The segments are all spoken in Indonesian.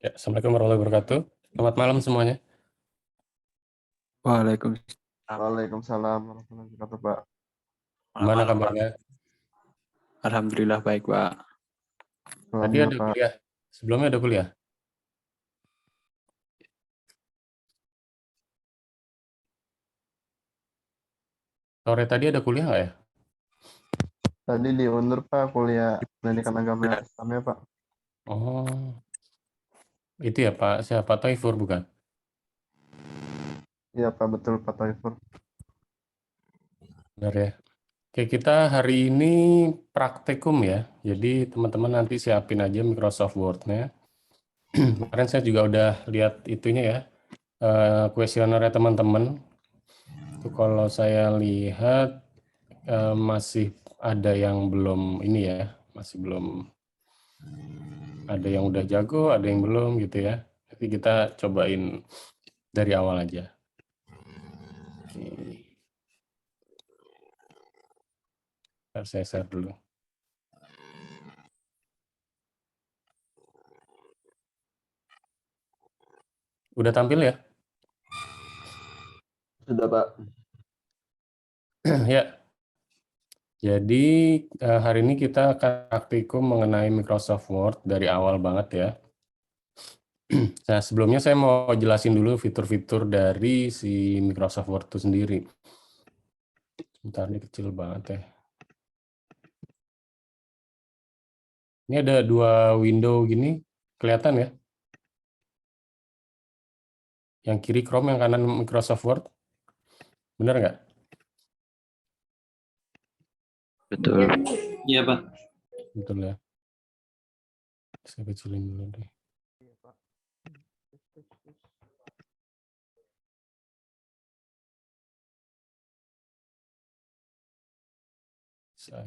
Ya, Assalamualaikum warahmatullahi wabarakatuh. Selamat malam semuanya. Waalaikumsalam. Waalaikumsalam warahmatullahi wabarakatuh, Pak. Gimana Malam, Pak. kabarnya? Alhamdulillah baik, Pak. Tadi Alhamdulillah, ada Pak. kuliah. Sebelumnya ada kuliah. Sore tadi ada kuliah nggak ya? Tadi diundur, Pak, kuliah pendidikan agama Islam ya, Pak. Oh, itu ya Pak. Siapa Taifur bukan? Iya, Pak, betul, Pak Taifur. Benar ya. Oke, kita hari ini praktikum ya. Jadi teman-teman nanti siapin aja Microsoft Word-nya. Kemarin saya juga udah lihat itunya ya, kuesionernya teman-teman. Itu kalau saya lihat masih ada yang belum ini ya, masih belum. Ada yang udah jago, ada yang belum gitu ya. Jadi kita cobain dari awal aja. Oke. Ntar saya share dulu. Udah tampil ya? Sudah, Pak. Ya. Jadi hari ini kita akan praktikum mengenai Microsoft Word dari awal banget ya. Nah, sebelumnya saya mau jelasin dulu fitur-fitur dari si Microsoft Word itu sendiri. Sebentar, ini kecil banget ya. Ini ada dua window gini, kelihatan ya? Yang kiri Chrome, yang kanan Microsoft Word. Benar nggak? Betul. Iya, Pak. Betul ya. Saya kecilin dulu deh. Saya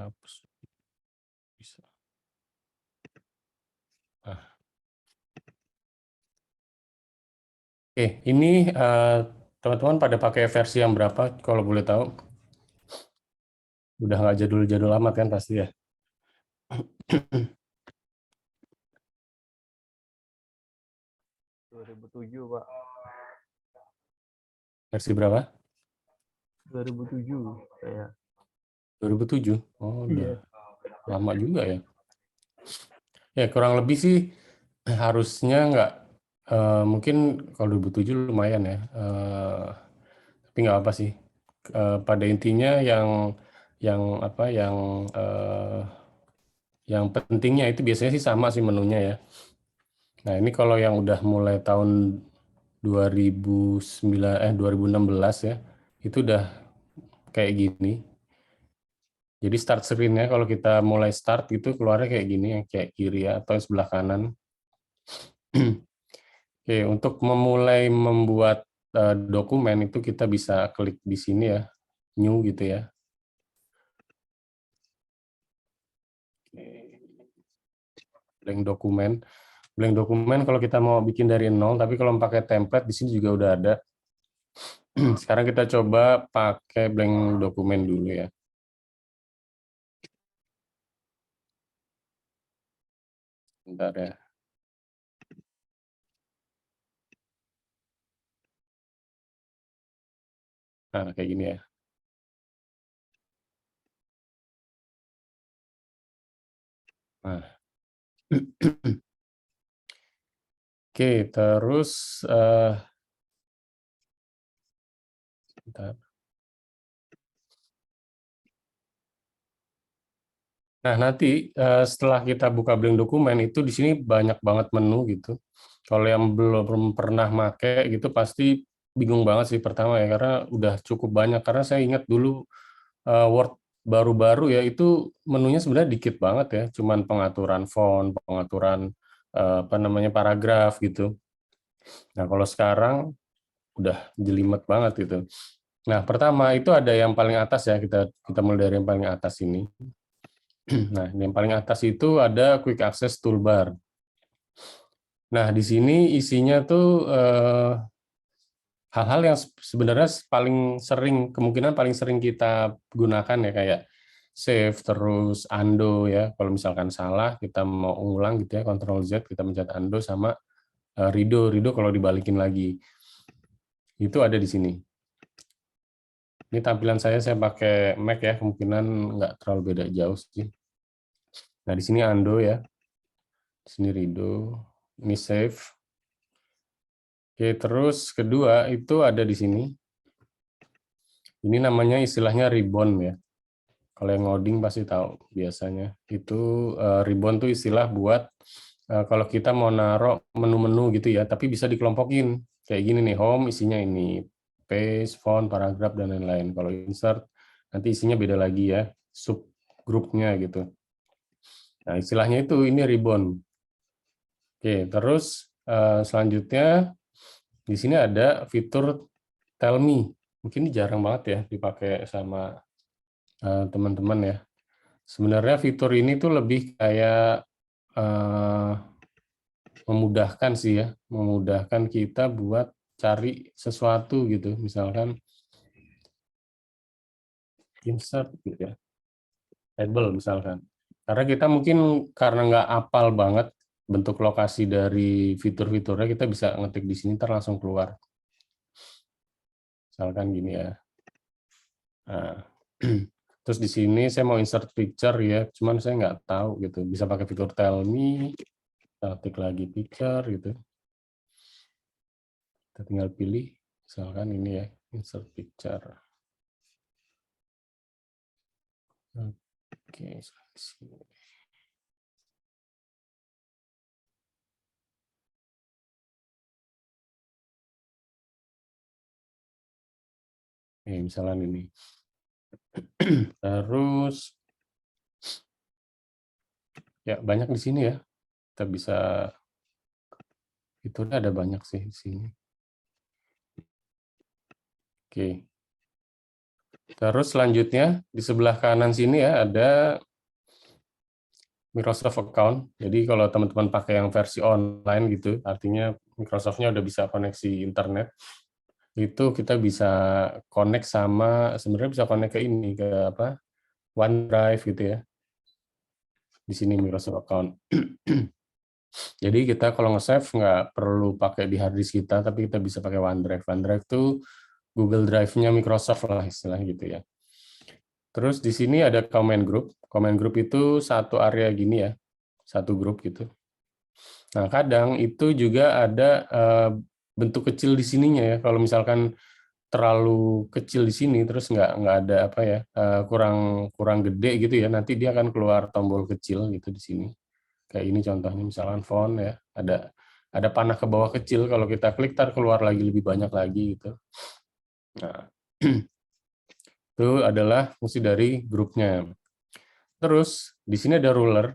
hapus. Bisa. Nah. Oke, ini teman-teman pada pakai versi yang berapa kalau boleh tahu? Udah nggak jadul-jadul amat kan pasti ya? 2007, Pak. Versi berapa? 2007, saya. 2007. Oh, udah Iya. lama juga ya. Ya, kurang lebih sih harusnya nggak, mungkin kalau 2007 lumayan ya. Tapi nggak apa sih. Pada intinya yang apa yang pentingnya itu biasanya sih sama sih menunya ya. Nah, ini kalau yang udah mulai tahun 2016 ya, itu udah kayak gini. Jadi start screen-nya kalau kita mulai start gitu keluarnya kayak gini, yang kayak kiri ya, atau yang sebelah kanan. Oke, untuk memulai membuat dokumen itu kita bisa klik di sini ya, new gitu ya. Blank dokumen. Blank dokumen kalau kita mau bikin dari nol, tapi kalau pakai template di sini juga udah ada. Sekarang kita coba pakai blank dokumen dulu ya. Bentar ya. Nah, kayak gini ya. Nah. Oke, terus bentar. Nah, nanti setelah kita buka blank dokumen itu di sini banyak banget menu gitu. Kalau yang belum pernah make gitu pasti bingung banget sih pertama ya, karena udah cukup banyak. Karena saya ingat dulu Word baru-baru ya itu menunya sebenarnya dikit banget ya, cuman pengaturan font, pengaturan apa namanya paragraf gitu. Nah, kalau sekarang udah jelimet banget gitu. Nah, pertama itu ada yang paling atas ya, kita mulai dari yang paling atas ini. Nah, yang paling atas itu ada Quick Access Toolbar. Nah, di sini isinya tuh hal-hal yang sebenarnya kemungkinan paling sering kita gunakan ya, kayak save, terus undo ya. Kalau misalkan salah, kita mau ulang gitu ya, Ctrl Z, kita mencet undo sama redo kalau dibalikin lagi. Itu ada di sini. Ini tampilan saya pakai Mac ya, kemungkinan nggak terlalu beda jauh sih. Nah, di sini undo ya. Di sini redo, ini save. Oke, terus kedua itu ada di sini. Ini namanya istilahnya ribbon ya. Kalau yang ngoding pasti tahu biasanya. Itu ribbon tuh istilah buat kalau kita mau naruh menu-menu gitu ya, tapi bisa dikelompokin. Kayak gini nih, home isinya ini, paste, font, paragraf, dan lain-lain. Kalau insert, nanti isinya beda lagi ya, subgrupnya gitu. Nah, istilahnya itu ini ribbon. Oke, terus selanjutnya di sini ada fitur tell me. Mungkin ini jarang banget ya dipakai sama teman-teman ya. Sebenarnya fitur ini tuh lebih kayak memudahkan sih ya, memudahkan kita buat cari sesuatu gitu, misalkan insert gitu ya, table misalkan. Karena kita mungkin karena nggak apal banget bentuk lokasi dari fitur-fiturnya, kita bisa ngetik di sini ntar langsung keluar. Misalkan gini ya. Nah, terus di sini saya mau insert picture ya, cuman saya nggak tahu gitu. Bisa pakai fitur tell me, kita ketik lagi picture gitu. Kita tinggal pilih, misalkan ini ya, insert picture. Oke, sini. Misalnya ini. Terus ya banyak di sini ya. Kita bisa fiturnya ada banyak sih di sini. Oke. Terus selanjutnya di sebelah kanan sini ya ada Microsoft Account. Jadi kalau teman-teman pakai yang versi online gitu, artinya Microsoft-nya udah bisa koneksi internet, itu kita bisa connect sama, sebenarnya bisa connect ke ini, ke apa, OneDrive gitu ya. Di sini Microsoft Account. Jadi kita kalau nge-save nggak perlu pakai di hard disk kita, tapi kita bisa pakai OneDrive. OneDrive itu Google Drive-nya Microsoft lah istilahnya gitu ya. Terus di sini ada comment group. Comment group itu satu area gini ya, satu grup gitu. Nah, kadang itu juga ada bentuk kecil di sininya ya. Kalau misalkan terlalu kecil di sini, terus nggak ada apa ya, kurang gede gitu ya, nanti dia akan keluar tombol kecil gitu di sini. Kayak ini contohnya, misalkan font ya, ada panah ke bawah kecil. Kalau kita klik, tar keluar lagi lebih banyak lagi gitu. Nah, itu adalah fungsi dari grupnya. Terus di sini ada ruler.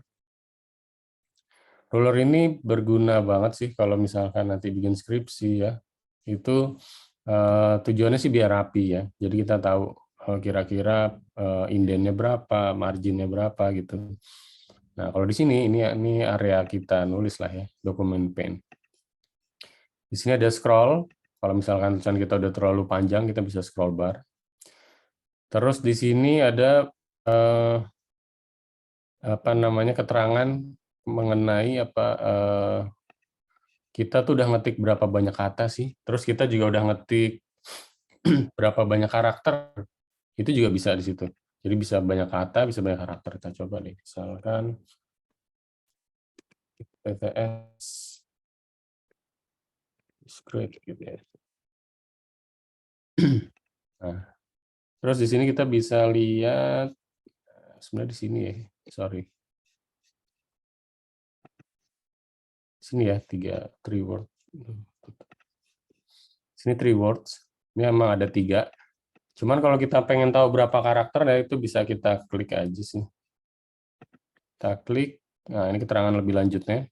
Ruler ini berguna banget sih kalau misalkan nanti bikin skripsi ya. Itu tujuannya sih biar rapi ya. Jadi kita tahu kira-kira indennya berapa, marginnya berapa gitu. Nah, kalau di sini ini area kita nulis lah ya, dokumen pen. Di sini ada scroll. Kalau misalkan tulisan kita udah terlalu panjang, kita bisa scroll bar. Terus di sini ada apa namanya, keterangan mengenai apa kita tuh udah ngetik berapa banyak kata sih. Terus kita juga udah ngetik berapa banyak karakter. Itu juga bisa di situ. Jadi bisa banyak kata, bisa banyak karakter. Kita coba nih, misalkan PTS script gitu ya. Nah, terus di sini kita bisa lihat sebenarnya di sini ya, sorry. Sini ya, three word. Sini 3 words. Ini memang ada 3. Cuman kalau kita pengen tahu berapa karakter, ya itu bisa kita klik aja sih. Kita klik. Nah, ini keterangan lebih lanjutnya.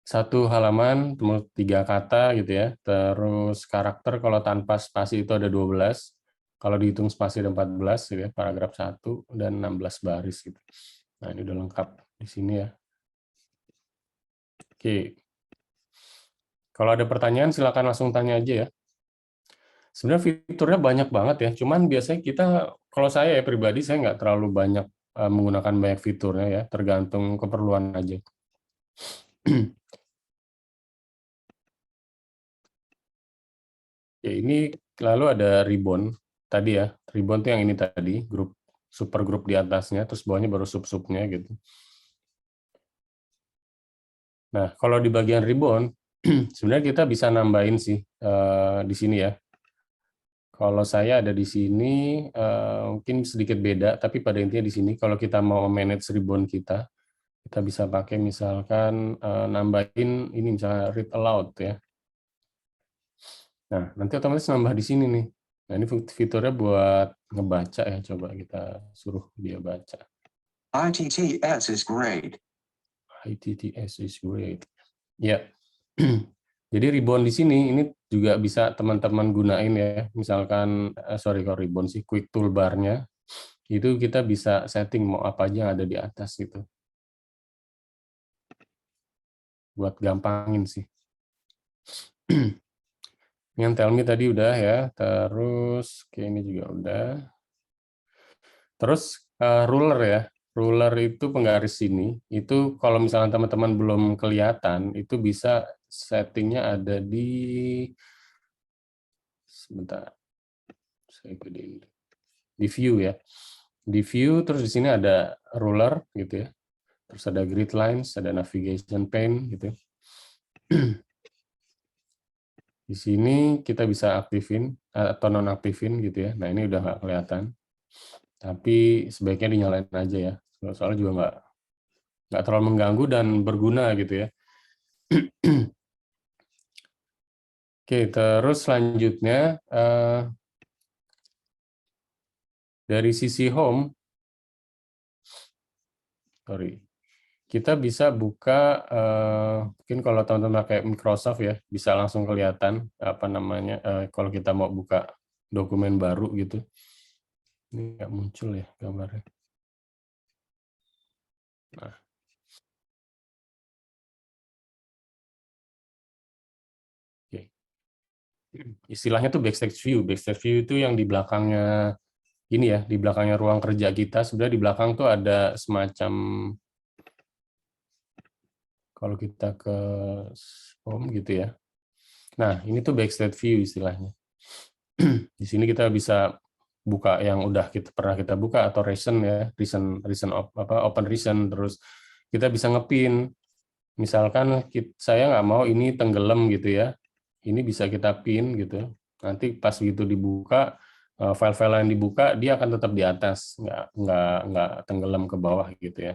Satu halaman, 3 kata gitu ya. Terus karakter kalau tanpa spasi itu ada 12. Kalau dihitung spasi ada 14 gitu ya, paragraf 1 dan 16 baris gitu. Nah, ini udah lengkap di sini ya. Oke. Kalau ada pertanyaan silakan langsung tanya aja ya. Sebenarnya fiturnya banyak banget ya, cuman biasanya kita, kalau saya ya pribadi, saya nggak terlalu banyak menggunakan banyak fiturnya ya, tergantung keperluan aja. Ya, ini lalu ada ribbon tadi ya, ribbon tuh yang ini tadi, grup super grup di atasnya, terus bawahnya baru sub-subnya gitu. Nah, kalau di bagian ribbon, sebenarnya kita bisa nambahin sih di sini ya. Kalau saya ada di sini, mungkin sedikit beda, tapi pada intinya di sini, kalau kita mau manage ribbon kita bisa pakai misalkan nambahin ini misalnya read aloud ya. Nah, nanti otomatis nambah di sini nih. Nah, ini fiturnya buat ngebaca ya, coba kita suruh dia baca. ITTS is great. ITTS is great. Ya. Jadi ribbon di sini ini juga bisa teman-teman gunain ya. Misalkan sorry kalau ribbon sih, quick toolbar-nya itu kita bisa setting mau apa aja yang ada di atas gitu. Buat gampangin sih. Yang tell me tadi udah ya, terus kayak ini juga udah. Terus ruler ya, ruler itu penggaris sini, itu kalau misalnya teman-teman belum kelihatan, itu bisa settingnya ada di, sebentar, saya gedein, di view ya, di view, terus di sini ada ruler gitu ya, terus ada grid lines, ada navigation pane gitu. Di sini kita bisa aktifin atau nonaktifin gitu ya. Nah ini udah nggak kelihatan, tapi sebaiknya dinyalain aja ya. Soalnya juga nggak terlalu mengganggu dan berguna gitu ya. Oke, terus selanjutnya dari sisi home, sorry, kita bisa buka mungkin kalau teman-teman pakai Microsoft ya bisa langsung kelihatan apa namanya kalau kita mau buka dokumen baru gitu. Ini nggak muncul ya gambarnya. Nah. Oke. Istilahnya tuh backstage view. Backstage view itu yang di belakangnya ini ya, di belakangnya ruang kerja kita. Sebenarnya di belakang tuh ada semacam, kalau kita ke home gitu ya. Nah, ini tuh backstage view istilahnya. Di sini kita bisa buka yang udah pernah kita buka atau recent ya, open recent, terus kita bisa ngepin. Misalkan saya nggak mau ini tenggelam gitu ya, ini bisa kita pin gitu. Nanti pas gitu dibuka, file-file yang dibuka dia akan tetap di atas, nggak tenggelam ke bawah gitu ya.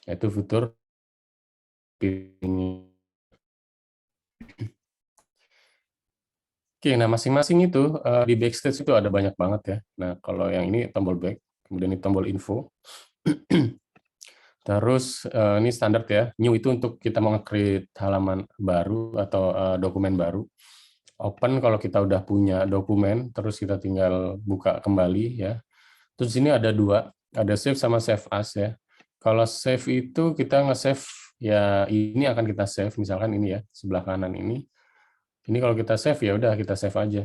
Itu fitur pin. Oke, nah masing-masing itu di backstage itu ada banyak banget ya. Nah kalau yang ini tombol back, kemudian ini tombol info. Terus ini standar ya, new itu untuk kita mau nge-create halaman baru atau dokumen baru. Open kalau kita udah punya dokumen, terus kita tinggal buka kembali ya. Terus ini ada dua, ada save sama save as ya. Kalau save itu kita nge-save ya, ini akan kita save, misalkan ini ya, sebelah kanan ini. Ini kalau kita save ya udah kita save aja.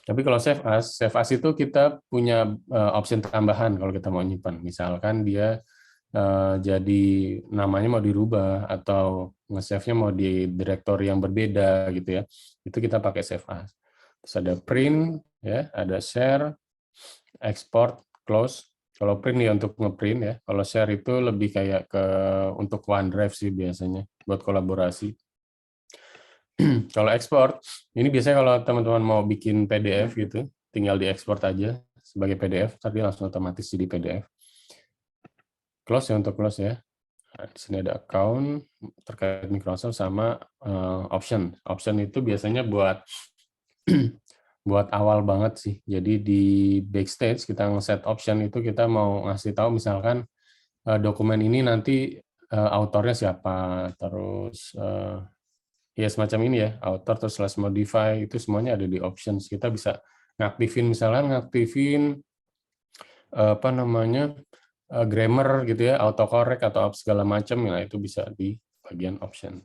Tapi kalau save as itu kita punya option tambahan kalau kita mau nyimpan. Misalkan dia jadi namanya mau dirubah atau nge-save-nya mau di direktori yang berbeda gitu ya. Itu kita pakai save as. Terus ada print ya, ada share, export, close. Kalau print ya untuk ngeprint ya. Kalau share itu lebih kayak ke untuk OneDrive sih biasanya buat kolaborasi. Kalau ekspor, ini biasanya kalau teman-teman mau bikin PDF gitu, tinggal diekspor aja sebagai PDF, tapi langsung otomatis jadi PDF. Close ya untuk close ya. Nah, di sini ada account terkait Microsoft sama option. Option itu biasanya buat buat awal banget sih. Jadi di backstage kita nge-set option itu kita mau ngasih tahu misalkan dokumen ini nanti autornya siapa, terus ya semacam ini ya, author terus /modify itu semuanya ada di options. Kita bisa ngaktifin apa namanya grammar gitu ya, autocorrect atau segala macam, ya itu bisa di bagian option.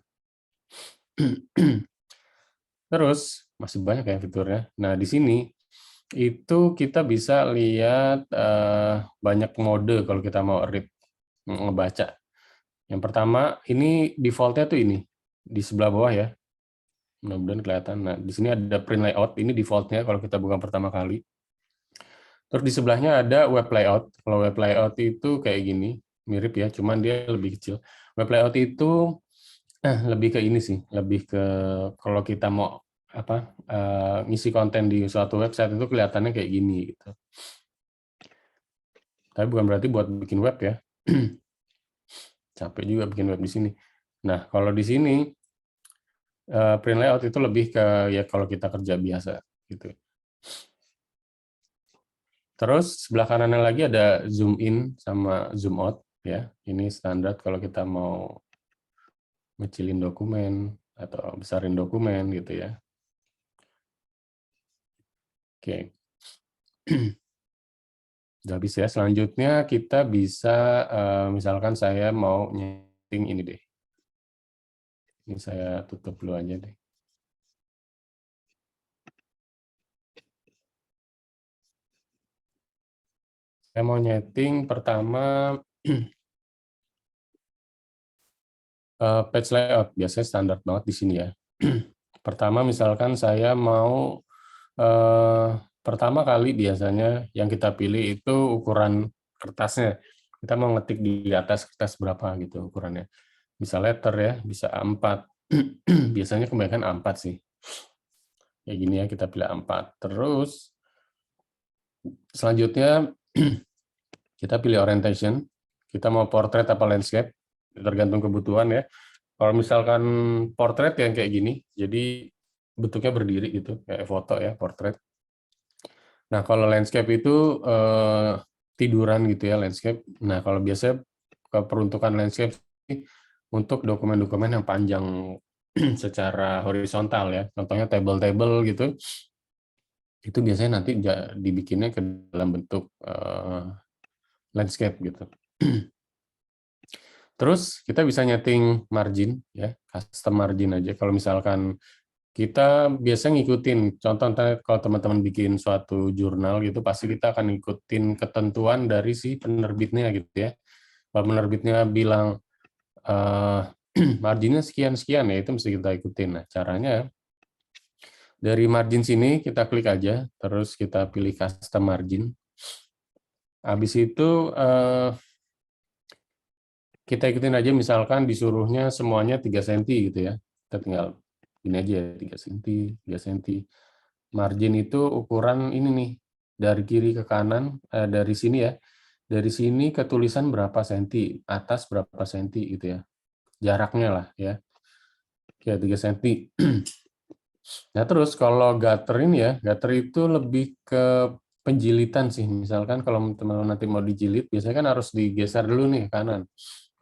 Terus masih banyak ya fiturnya. Nah, di sini itu kita bisa lihat banyak mode kalau kita mau read, ngebaca. Yang pertama, ini default-nya tuh ini, di sebelah bawah ya. Mudah-mudahan kelihatan. Nah, di sini ada print layout, ini default-nya kalau kita buka pertama kali. Terus di sebelahnya ada web layout. Kalau web layout itu kayak gini, mirip ya, cuman dia lebih kecil. Web layout itu lebih ke ini sih, lebih ke kalau kita mau ngisi konten di suatu website itu kelihatannya kayak gini gitu. Tapi bukan berarti buat bikin web ya. Capek juga bikin web di sini. Nah, kalau di sini print layout itu lebih ke ya kalau kita kerja biasa gitu. Terus sebelah kanannya lagi ada zoom in sama zoom out ya. Ini standar kalau kita mau ngecilin dokumen atau besarin dokumen gitu ya. Oke. Udah habis ya. Selanjutnya kita bisa misalkan saya mau nyeting ini deh. Ini saya tutup dulu aja deh. Saya mau nyeting pertama page layout. Biasanya standar banget di sini ya. Pertama misalkan saya mau pertama kali biasanya yang kita pilih itu ukuran kertasnya. Kita mau ngetik di atas kertas berapa gitu ukurannya. Bisa letter ya, bisa A4. Biasanya kebanyakan A4 sih. Kayak gini ya, kita pilih A4. Terus selanjutnya kita pilih orientation. Kita mau portrait apa landscape, tergantung kebutuhan ya. Kalau misalkan portrait yang kayak gini, jadi bentuknya berdiri gitu, kayak foto ya, portrait. Nah, kalau landscape itu tiduran gitu ya, landscape. Nah, kalau biasanya peruntukan landscape untuk dokumen-dokumen yang panjang secara horizontal ya. Contohnya table-table gitu. Itu biasanya nanti dibikinnya ke dalam bentuk landscape gitu. Terus kita bisa nyeting margin ya, custom margin aja. Kalau misalkan kita biasa ngikutin, contoh kalau teman-teman bikin suatu jurnal gitu, pasti kita akan ngikutin ketentuan dari si penerbitnya gitu ya. Kalau penerbitnya bilang marginnya sekian-sekian ya, itu mesti kita ikutin. Nah, caranya dari margin sini kita klik aja, terus kita pilih custom margin. Habis itu kita ikutin aja, misalkan disuruhnya semuanya 3 cm gitu ya. Kita tinggal ini aja 3 cm, 3 cm. Margin itu ukuran ini nih, dari kiri ke kanan, dari sini ya. Dari sini ke tulisan berapa senti, atas berapa senti gitu ya. Jaraknya lah ya. Ya 3 cm. Nah, terus kalau gutter ini ya, gutter itu lebih ke penjilitan sih. Misalkan kalau teman-teman nanti mau dijilid, biasanya kan harus digeser dulu nih ke kanan.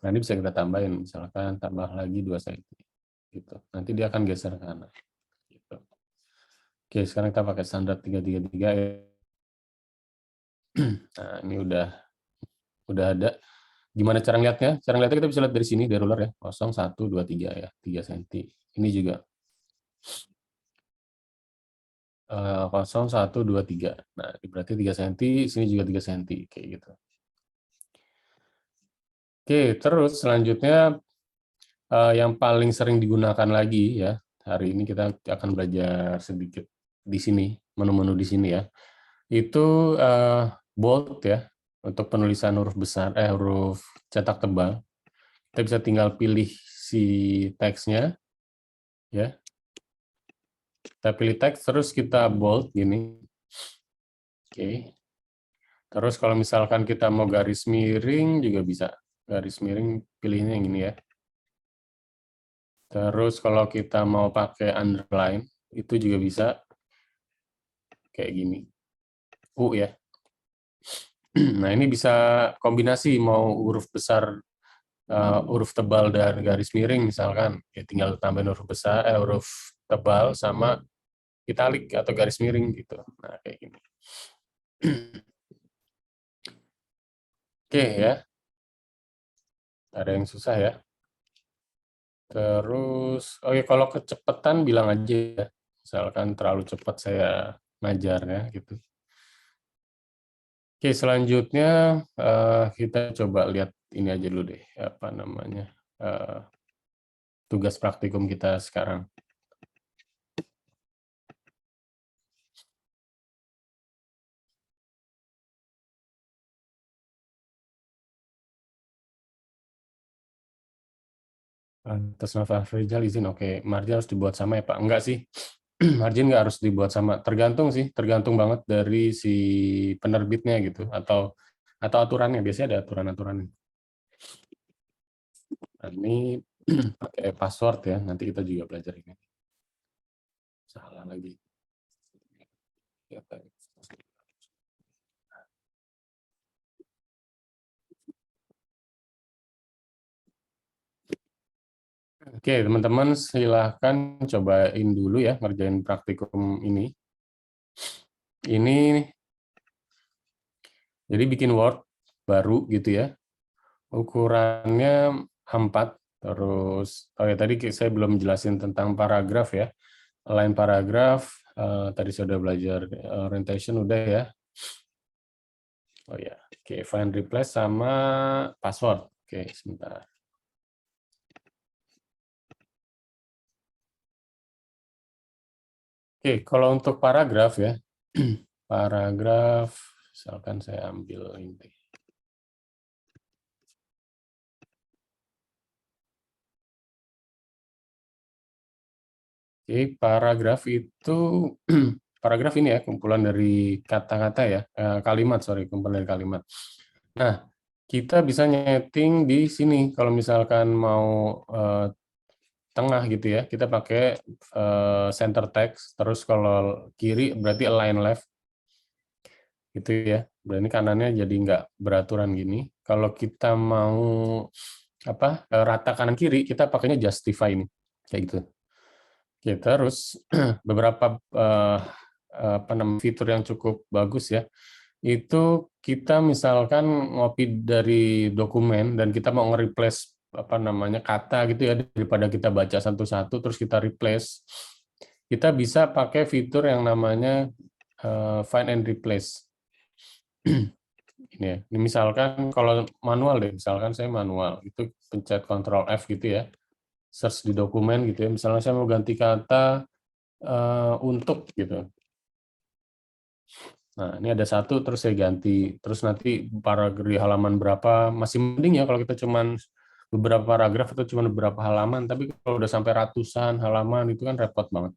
Nah, ini bisa kita tambahin, misalkan tambah lagi 2 cm. Gitu. Nanti dia akan geser ke kanan. Gitu. Oke, sekarang kita pakai standar 333 ya. Nah, ini udah ada. Gimana cara ngeliatnya? Cara ngeliatnya kita bisa lihat dari sini, dari ruler ya. 0, 1, 2, 3 ya. 3 cm. Ini juga 0, 1, 2, 3. Nah, berarti 3 cm, sini juga 3 cm. Kayak gitu. Oke, terus selanjutnya yang paling sering digunakan lagi ya. Hari ini kita akan belajar sedikit di sini, menu-menu di sini ya. Itu bold ya, untuk penulisan huruf besar, huruf cetak tebal. Kita bisa tinggal pilih si teksnya, ya. Kita pilih teks, terus kita bold gini. Oke. Terus kalau misalkan kita mau garis miring juga bisa. Garis miring pilihnya yang ini ya. Terus kalau kita mau pakai underline, itu juga bisa kayak gini. Ya. Nah, ini bisa kombinasi mau huruf besar, huruf tebal dan garis miring misalkan. Ya tinggal tambahin huruf besar, huruf tebal sama italik atau garis miring gitu. Nah, kayak gini. Oke ya. Ada yang susah ya. Terus, oke kalau kecepatan bilang aja ya. misalkan terlalu cepat saya ngajarnya gitu. Oke, selanjutnya kita coba lihat ini aja dulu deh, apa namanya, tugas praktikum kita sekarang. Atas nama Rizal izin, oke. Margin harus dibuat sama ya Pak? Enggak sih, margin nggak harus dibuat sama. Tergantung sih, tergantung banget dari si penerbitnya gitu, atau aturannya. Biasanya ada aturan-aturan. Nah, ini pakai password ya, nanti kita juga belajar ini. Salah lagi. Oke, teman-teman silahkan cobain dulu ya ngerjain praktikum ini. Ini jadi bikin Word baru gitu ya. Ukurannya A4, terus oh ya tadi saya belum jelasin tentang paragraf ya. Align paragraf, tadi sudah belajar orientation udah ya. Oh ya, oke, find replace sama password. Oke, sebentar. Oke, kalau untuk paragraf ya, paragraf, misalkan saya ambil ini. Oke, paragraf itu, paragraf ini ya, kumpulan dari kata-kata ya, kalimat, sorry, kumpulan dari kalimat. Nah, kita bisa nyeting di sini, kalau misalkan mau tengah gitu ya, kita pakai center text, terus kalau kiri berarti align left, gitu ya. Berarti kanannya jadi nggak beraturan gini. Kalau kita mau rata kanan kiri, kita pakainya justify ini, kayak gitu. Oke, terus beberapa fitur yang cukup bagus ya. Itu kita misalkan ngopi dari dokumen dan kita mau nge-replace kata gitu ya, daripada kita baca satu-satu terus kita replace. Kita bisa pakai fitur yang namanya find and replace. Ini ya. Ini misalkan kalau manual deh, misalkan saya manual, itu pencet Ctrl F gitu ya. Search di dokumen gitu ya. Misalnya saya mau ganti kata untuk gitu. Nah, ini ada satu, terus saya ganti. Terus nanti paragraf di halaman berapa, masih mending ya kalau kita cuman beberapa paragraf atau cuma beberapa halaman, tapi kalau udah sampai ratusan halaman, itu kan repot banget.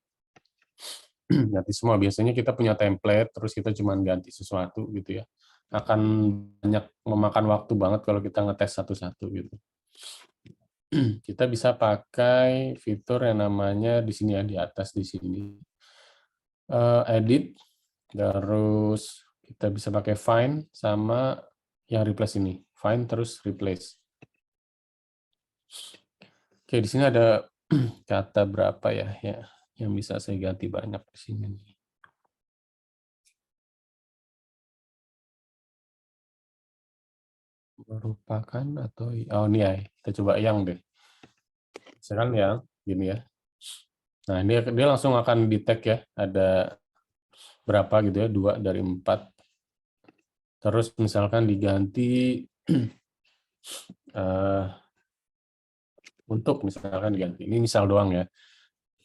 Ganti semua, biasanya kita punya template, terus kita cuma ganti sesuatu gitu ya. Akan banyak memakan waktu banget kalau kita ngetes satu-satu gitu. Kita bisa pakai fitur yang namanya di sini ya, di atas di sini. Edit, terus kita bisa pakai find sama yang replace ini. Find terus replace. Oke, di sini ada kata berapa ya yang bisa saya ganti banyak di sini. Merupakan atau ini ya, kita coba yang deh. Misalkan yang gini ya. Nah, dia langsung akan di-tag ya, ada berapa gitu ya, 2 dari 4. Terus misalkan diganti untuk misalkan diganti. Ini misal doang ya,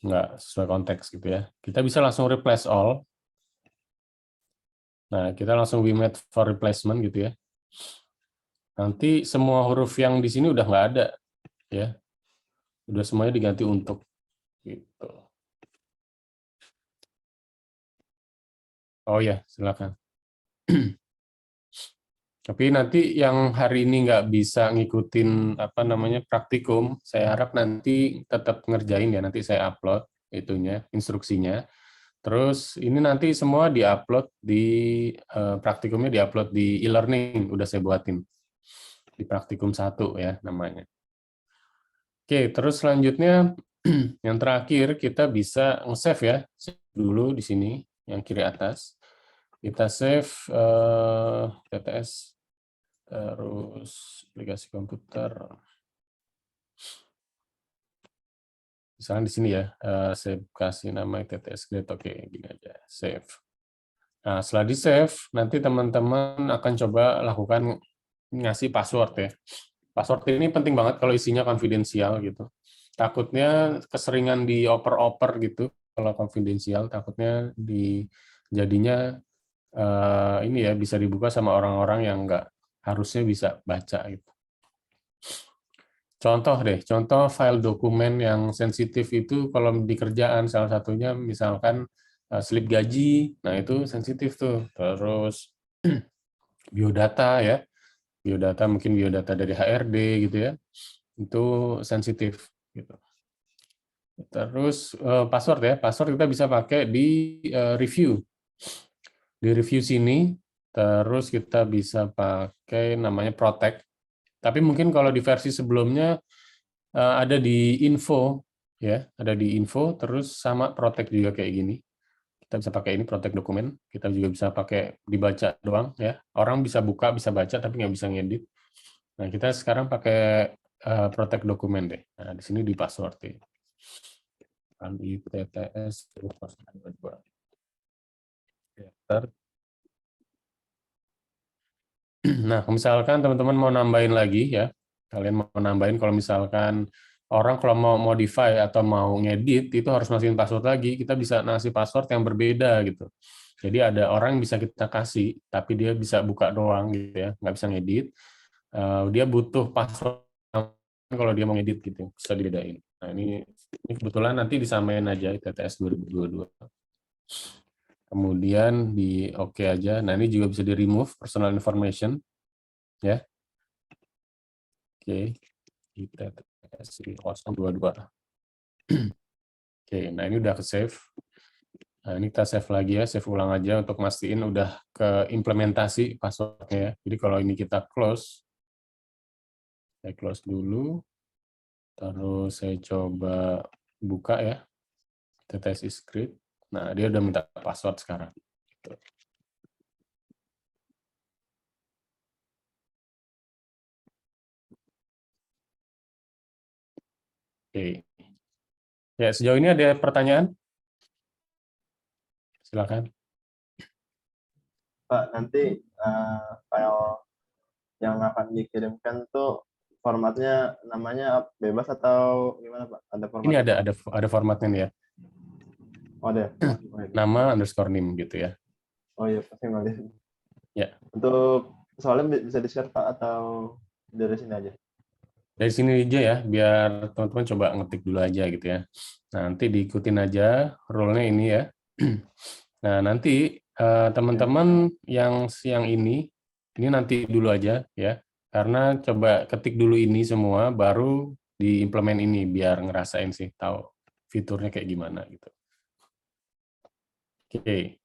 nggak sesuai konteks gitu ya. Kita bisa langsung replace all. Nah, kita langsung we made for replacement gitu ya. Nanti semua huruf yang di sini udah nggak ada ya. Udah semuanya diganti untuk gitu. Oh ya, silakan. Tapi nanti yang hari ini nggak bisa ngikutin praktikum, saya harap nanti tetap ngerjain ya. Nanti saya upload itunya, instruksinya. Terus ini nanti semua diupload di praktikumnya diupload di e-learning, udah saya buatin di praktikum 1 ya namanya. Oke, terus selanjutnya yang terakhir kita bisa nge-save ya, save dulu di sini yang kiri atas. Kita save TTS, terus aplikasi komputer. Misalnya di sini ya, saya kasih nama TTS Grade, oke, gini aja, save. Nah, setelah di save, nanti teman-teman akan coba lakukan ngasih password ya. Password ini penting banget kalau isinya konfidensial gitu. Takutnya keseringan dioper-oper gitu kalau konfidensial, takutnya jadinya ini ya bisa dibuka sama orang-orang yang nggak harusnya bisa baca gitu. Contoh file dokumen yang sensitif itu kalau di kerjaan salah satunya misalkan slip gaji, nah itu sensitif tuh. Terus biodata ya, biodata mungkin biodata dari HRD gitu ya, itu sensitif gitu. Terus password ya, password kita bisa pakai di review. Di review sini, terus kita bisa pakai namanya protect. Tapi mungkin kalau di versi sebelumnya ada di info ya, ada di info terus sama protect juga kayak gini. Kita bisa pakai ini protect dokumen, kita juga bisa pakai dibaca doang ya. Orang bisa buka, bisa baca tapi nggak bisa ngedit. Nah, kita sekarang pakai protect dokumen deh. Nah, di sini di password ya. ITTS. Nah, misalkan teman-teman mau nambahin lagi ya, kalian mau nambahin kalau misalkan orang kalau mau modify atau mau ngedit itu harus masukin password lagi, kita bisa ngasih password yang berbeda gitu. Jadi ada orang yang bisa kita kasih, tapi dia bisa buka doang gitu ya, nggak bisa ngedit. Dia butuh password kalau dia mau ngedit gitu, bisa dibedain. Nah ini kebetulan nanti disamain aja TTS 2022. Kemudian di oke aja. Nah ini juga bisa di remove personal information ya. Oke, kita kasih 022. Oke, nah ini udah ke save. Nah ini kita save lagi ya, save ulang aja untuk mastiin udah ke implementasi passwordnya ya. Jadi kalau ini kita close, saya close dulu, terus saya coba buka ya, TTS script. Nah dia udah minta password sekarang. Oke. Ya, sejauh ini ada pertanyaan? Silakan. Pak, nanti file yang akan dikirimkan tuh formatnya namanya bebas atau gimana Pak? Ada Ini formatnya? ada formatnya nih ya. Oh, ada. Oh, iya. Nama underscore name gitu ya. Oh iya, pasti ngeliat. Ya. Untuk soalnya bisa di-share Pak atau dari sini aja? Dari sini aja ya, biar teman-teman coba ngetik dulu aja gitu ya. Nah, nanti diikutin aja rule-nya ini ya. Nah, nanti teman-teman yang siang ini nanti dulu aja ya. Karena coba ketik dulu ini semua, baru diimplement ini, biar ngerasain sih, tahu fiturnya kayak gimana gitu. Oke,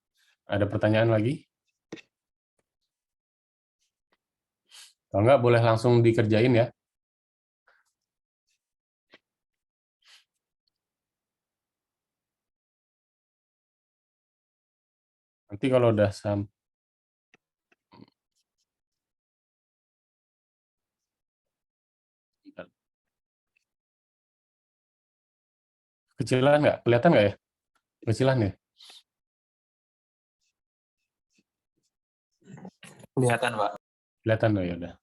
ada pertanyaan lagi? Kalau nggak, boleh langsung dikerjain ya. Nanti kalau udah sampai kecilan nggak? Kelihatan nggak ya? Kecilan ya? Kelihatan, Pak. Kelihatan loh ya udah.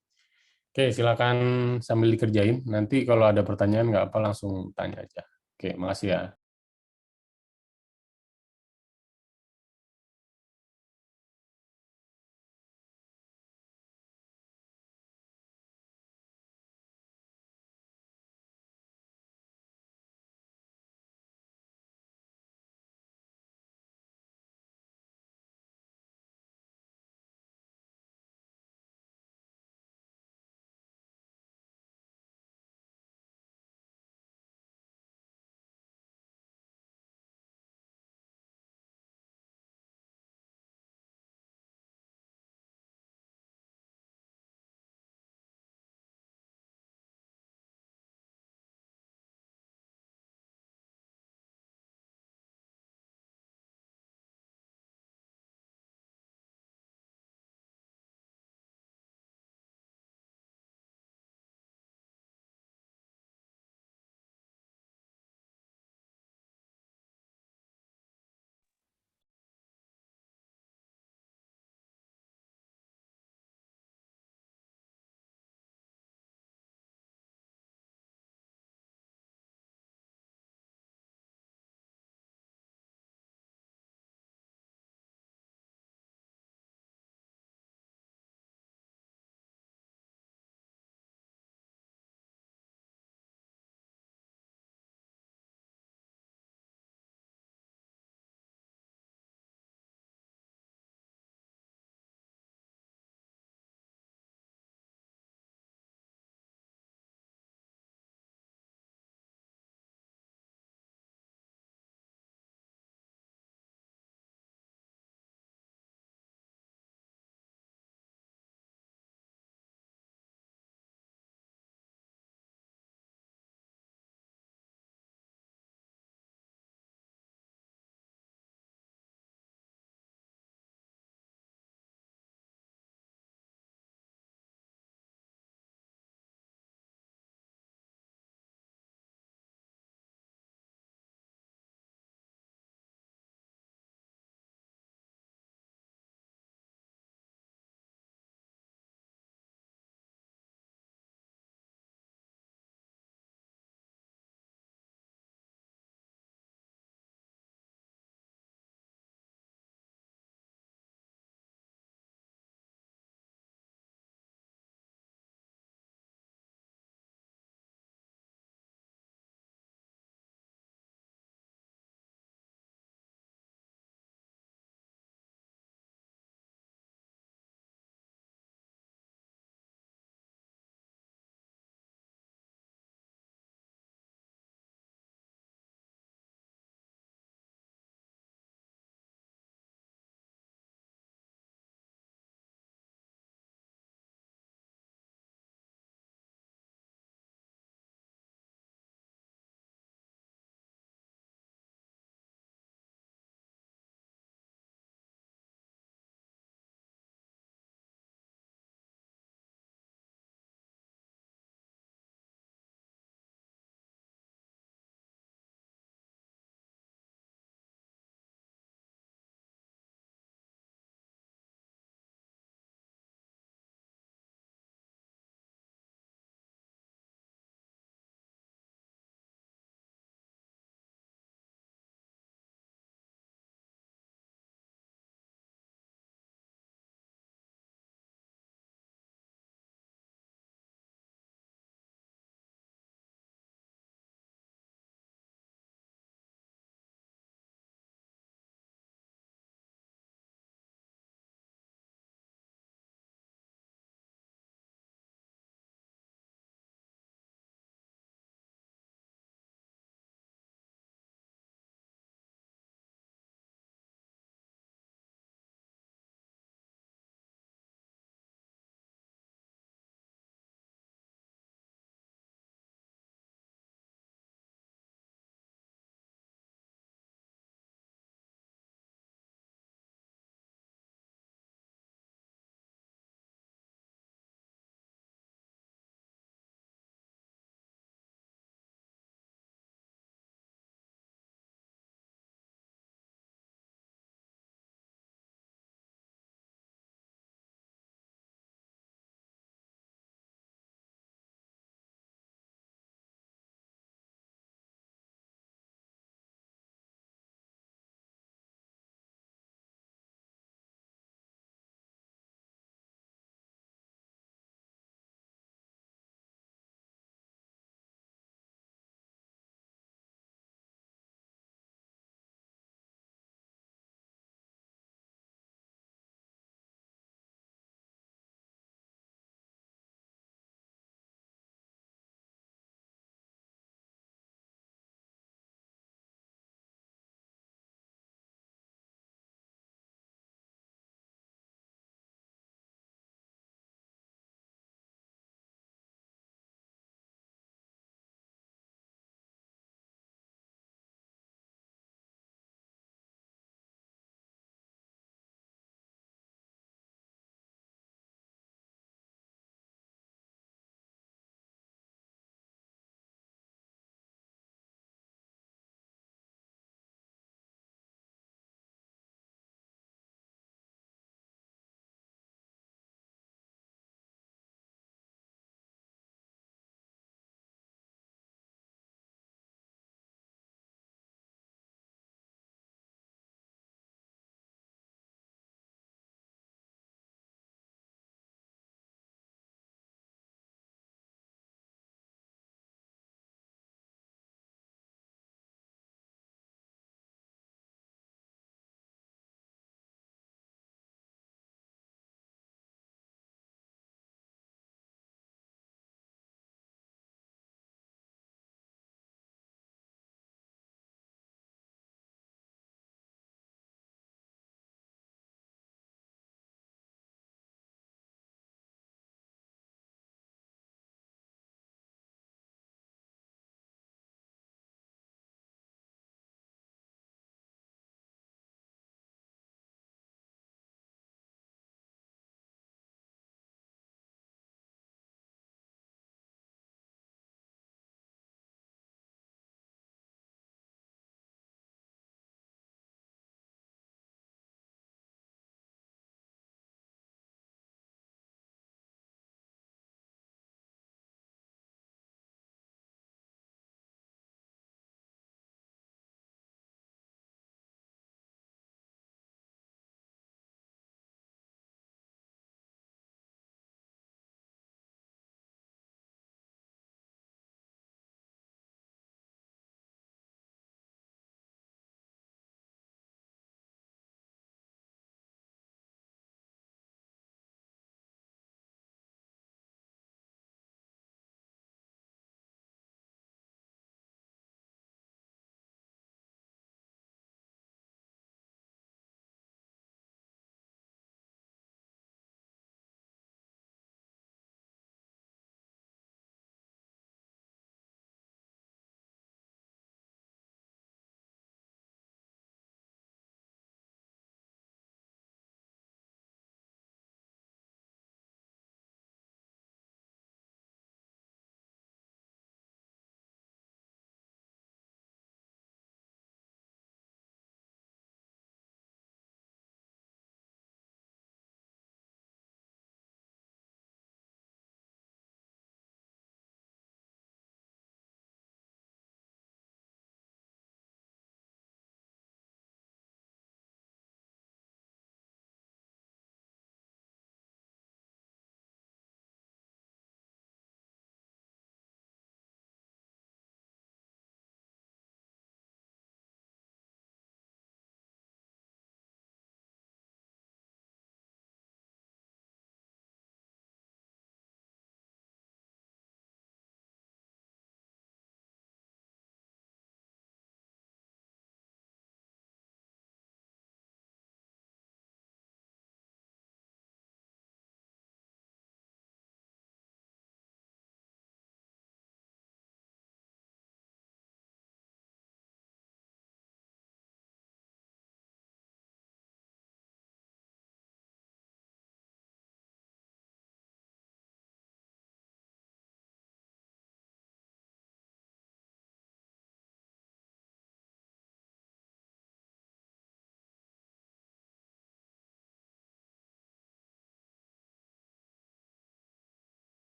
Oke, silakan sambil dikerjain. Nanti kalau ada pertanyaan nggak apa langsung tanya aja. Oke, makasih ya.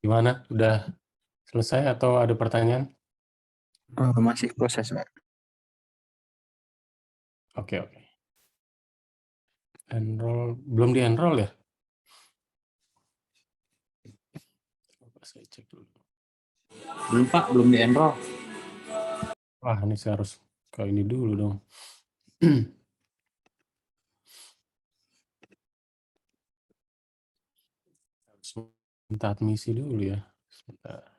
Gimana? Udah selesai atau ada pertanyaan? Masih proses, Pak. Oke, oke. Enroll, belum di-enroll ya? Coba saya cek dulu. Belum, Pak, belum di-enroll. Wah, ini saya harus ke ini dulu dong. Harus minta admisi dulu ya. Sebentar.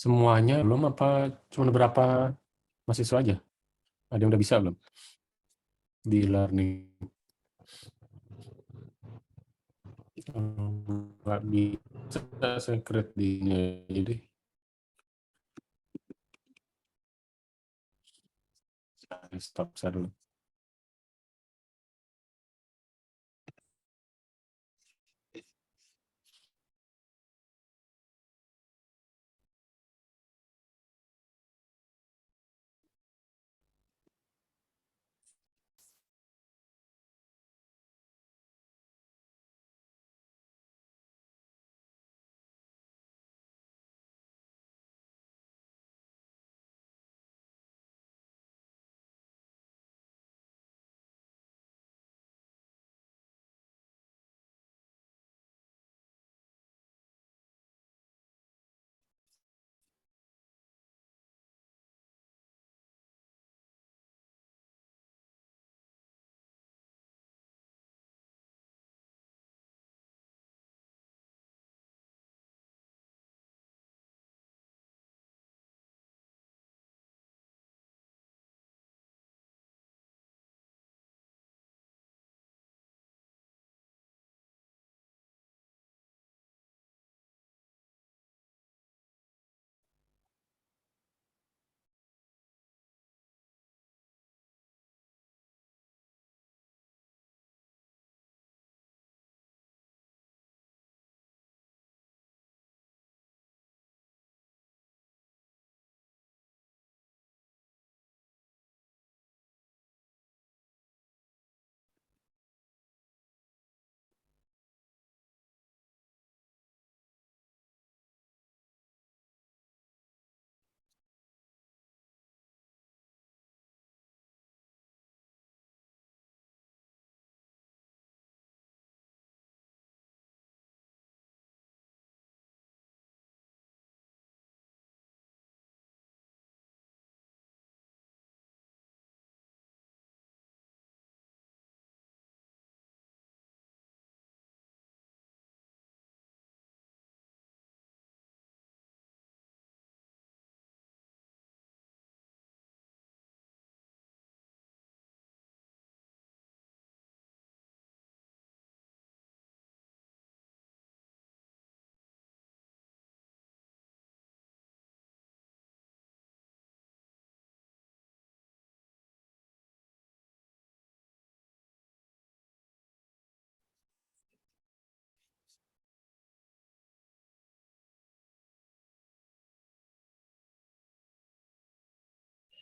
Semuanya belum apa cuma berapa mahasiswa aja? Ada yang udah bisa belum? Di learning. Nggak bisa saya create di ini aja deh. Stop saya dulu.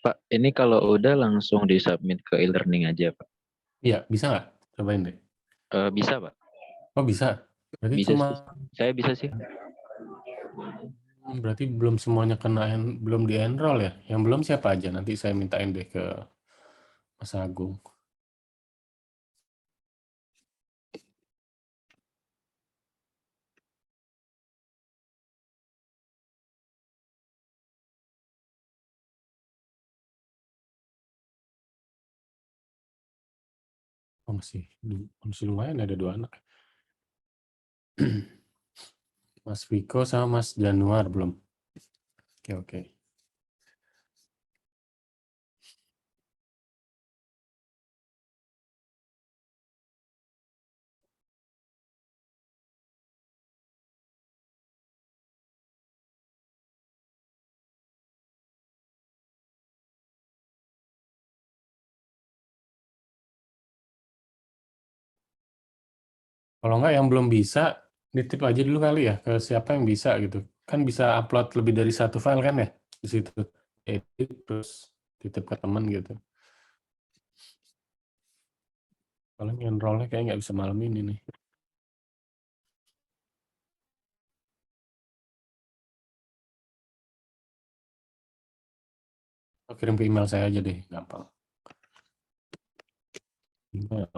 Pak, ini kalau udah langsung disubmit ke e-learning aja, Pak. Iya, bisa nggak? Cobain deh. Bisa, Pak. Oh, bisa. Berarti Bisa cuma sih. Saya bisa sih. berarti belum semuanya kena belum di-enroll ya? Yang belum siapa aja? Nanti saya mintain deh ke Mas Agung. Oh, masih lumayan ada 2 anak. Mas Viko sama Mas Januar belum. Oke, oke. Kalau nggak yang belum bisa, nitip aja dulu kali ya ke siapa yang bisa gitu. Kan bisa upload lebih dari satu file kan ya di situ. Edit terus titip ke teman gitu. Kalau enrollnya kayak nggak bisa malam ini nih. Oh, kirim ke email saya aja deh, gampang. Email.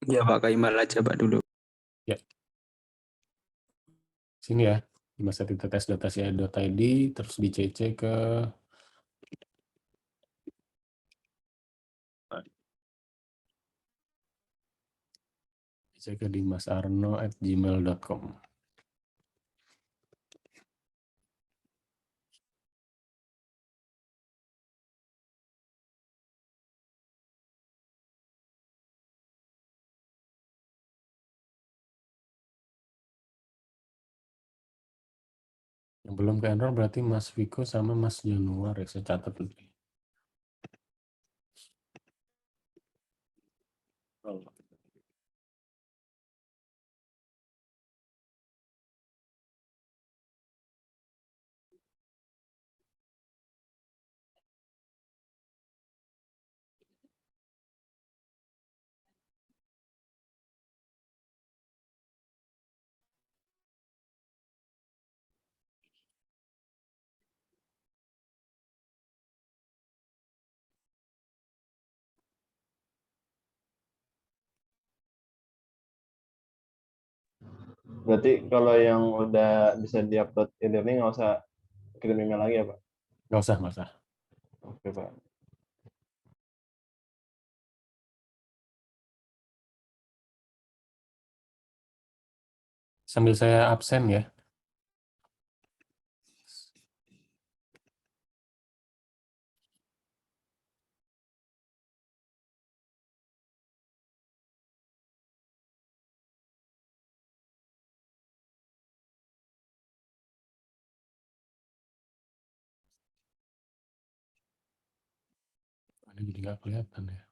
Iya Pak, ke email aja Pak dulu. Ya, sini ya, dimas@tes.id, terus di CC ke dimasarno@gmail.com. Yang belum ke enroll berarti Mas Viko sama Mas Januar ya, saya catat dulu. Oh. Berarti kalau yang udah bisa diupload e-learning nggak usah kirim email lagi ya Pak? Nggak usah, nggak usah. Oke Pak. Sambil saya absen ya. Ini jadi nggak kelihatan ya.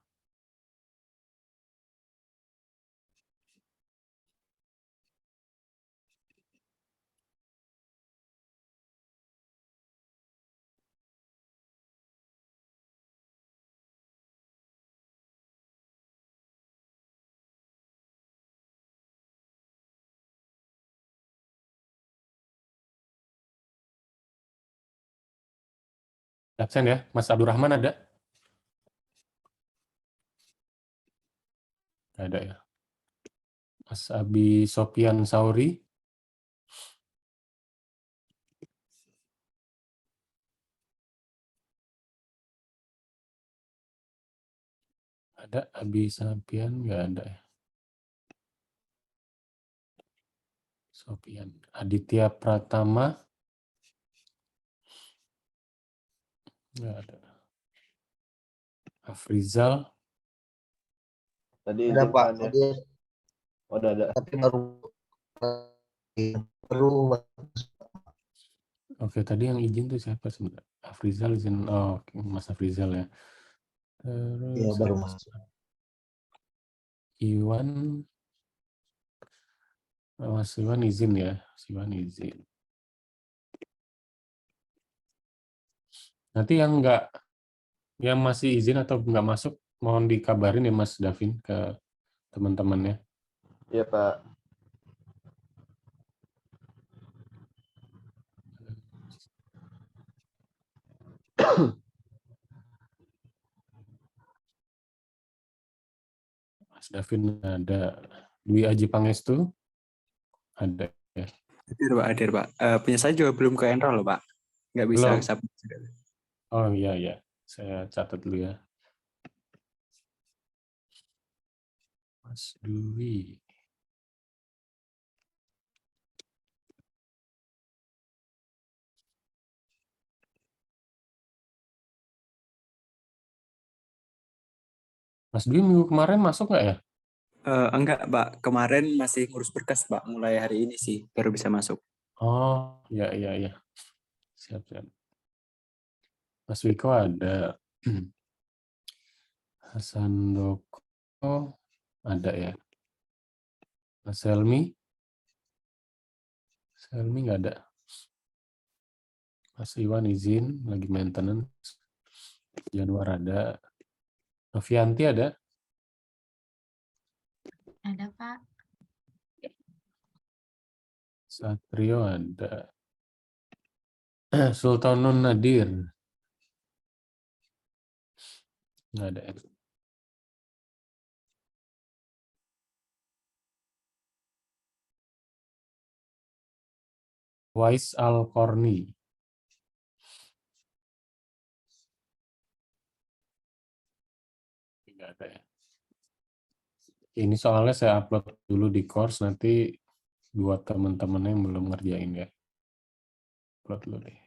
Absen ya, Mas Abdurrahman ada? Nggak ada ya. Mas Abi Sopian Sauri, ada. Abi Sopian nggak ada ya. Sopian. Aditya Pratama, nggak ada. Afrizal, Tadi Ada izin Pak, kan ya? tadi Oh, udah ada. tapi baru oke tadi yang izin tuh siapa sebenarnya? Afrizal izin, oh oke, Mas Afrizal ya. ya Terus baru masuk. Iwan, Mas Iwan izin ya, Mas Iwan izin. Nanti yang nggak, yang masih izin atau nggak masuk, mohon dikabarin ya Mas Davin ke teman-temannya. Iya Pak. Mas Davin ada. Dwi Aji Pangestu ada ya. Hadir Pak, hadir Pak. Punya saya juga belum ke enroll loh Pak. Nggak bisa Belum. submit. Oh iya ya, saya catat dulu ya. Mas Dwi. Mas Dwi minggu kemarin masuk nggak ya? Enggak Pak, kemarin masih ngurus berkas Pak. Mulai hari ini sih baru bisa masuk. Oh iya iya iya. Siap siap. Mas Wiko ada. Hasan Doko ada ya. Mas Selmi nggak ada. Mas Iwan izin lagi maintenance. Januar ada. Novianti ada. Ada, Pak. Satrio ada. Sultanun Nadir nggak ada. Wais Al-Korni nggak ada ya. Ini soalnya saya upload dulu di course, nanti buat teman-teman yang belum ngerjain ya. Upload dulu deh.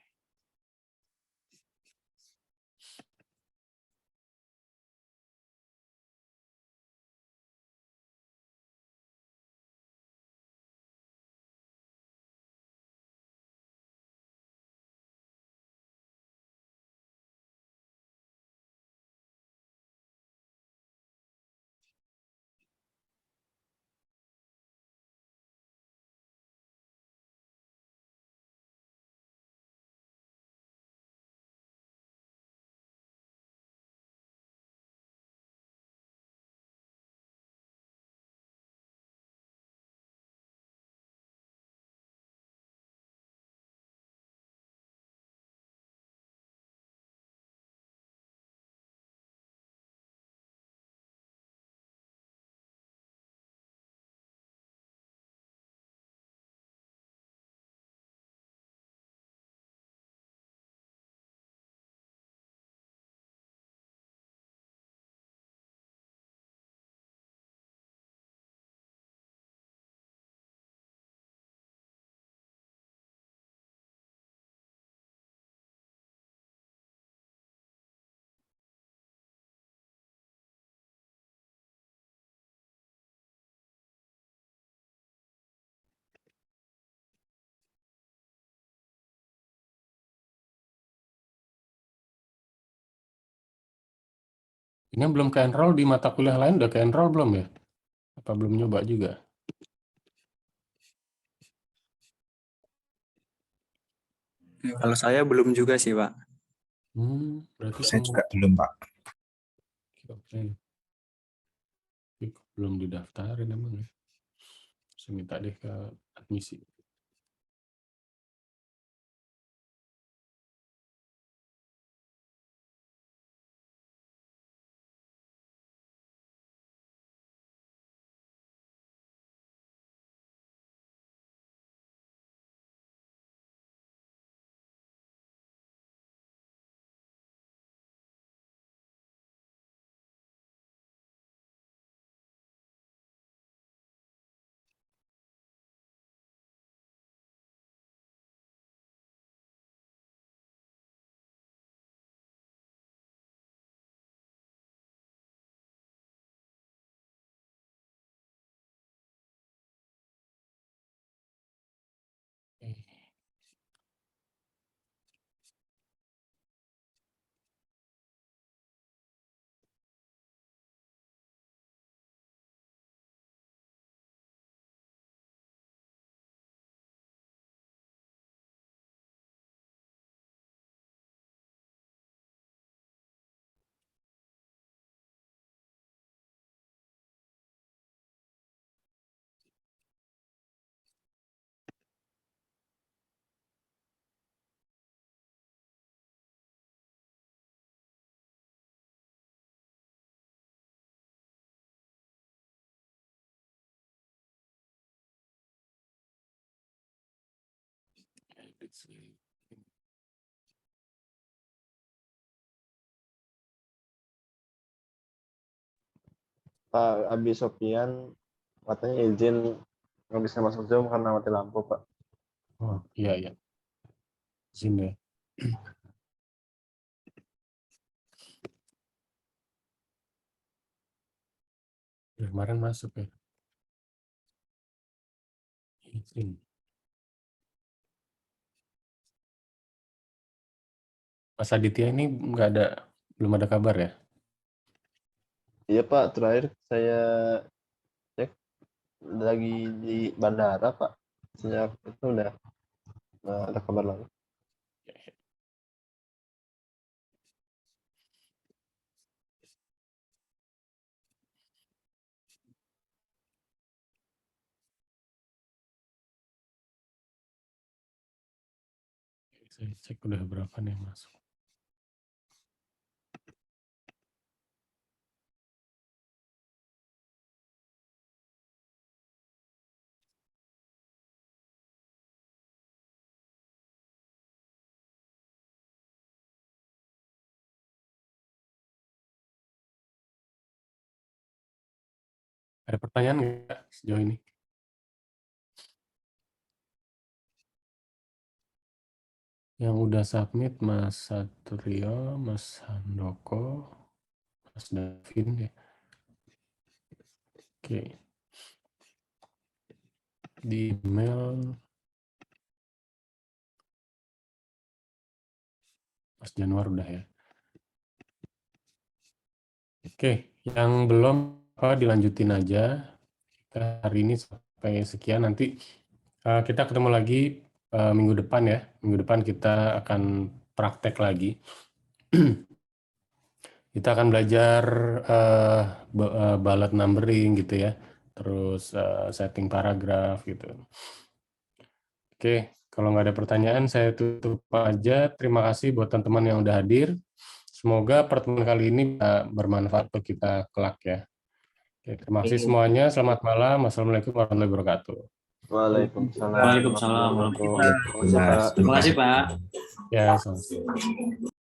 Ini yang belum ke enroll di mata kuliah lain udah ke enroll belum ya? Apa belum nyoba juga? Kalau saya belum juga sih, Pak. Berarti Saya juga belum, Pak. Oke. Belum didaftarin emang ya. Saya minta deh ke admisi. Pak Abi Sofian katanya izin nggak bisa masuk Zoom karena mati lampu, Pak. Oh iya iya. Sini. Kemarin masuk ya. Izin. Mas Aditya ini belum ada kabar ya? Iya Pak, terakhir saya cek lagi di bandara Pak. Sejak itu udah nggak ada kabar lagi. Saya cek udah berapa nih yang masuk. Ada pertanyaan nggak sejauh ini? Yang udah submit Mas Satrio, Mas Handoko, Mas Davin ya. Oke. Di email Mas Januar udah ya. Oke, yang belum dilanjutin aja. Kita hari ini sampai sekian, nanti kita ketemu lagi minggu depan ya. Minggu depan kita akan praktek lagi. Kita akan belajar bullet numbering gitu ya. Terus setting paragraf gitu. Oke, kalau nggak ada pertanyaan saya tutup aja. Terima kasih buat teman-teman yang udah hadir. Semoga pertemuan kali ini bisa bermanfaat untuk kita kelak ya. Oke, terima kasih semuanya. Selamat malam. Wassalamualaikum warahmatullahi wabarakatuh. Waalaikumsalam. Waalaikumsalam warahmatullahi wabarakatuh. Terima kasih Pak. Terima kasih Pak. Ya, sama-sama.